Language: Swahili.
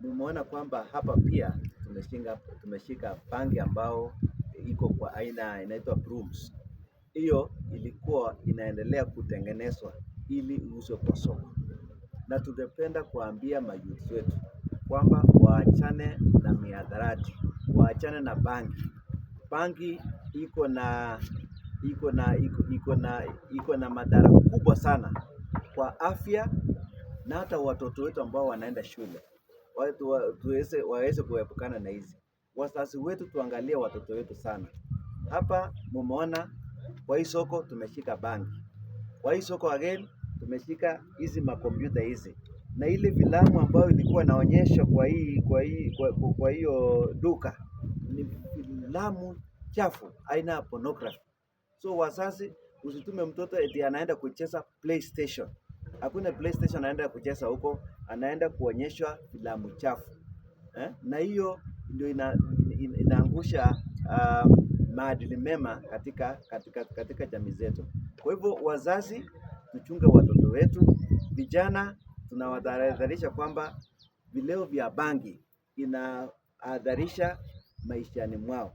Tumeona kwamba hapa pia tumeshika bangi ambao iko kwa aina inaitwa brooms. Hiyo ilikuwa inaendelea kutengenezwa ili iuzwe kwa soko, na tungependa kuambia mayouth wetu kwamba waachane na mihadarati, waachane na bangi. Bangi iko na madhara kubwa sana kwa afya, na hata watoto wetu ambao wanaenda shule waweze kuepukana na hizi. Wazazi wetu tuangalie watoto wetu sana. Hapa mumeona kwa hii soko tumeshika bangi, kwa hii soko again tumeshika hizi makompyuta hizi, na ile filamu ambayo ilikuwa inaonyeshwa kwa hiyo duka ni filamu chafu aina ya pornography. So wazazi, usitume mtoto eti anaenda kucheza PlayStation. Hakuna PlayStation anaenda kucheza huko, anaenda kuonyeshwa filamu chafu. Na hiyo ndio inaangusha maadili mema katika jamii zetu. Kwa hivyo wazazi, tuchunge watoto wetu. Vijana tunawadharisha kwamba vileo vya bangi inahadharisha maishani mwao.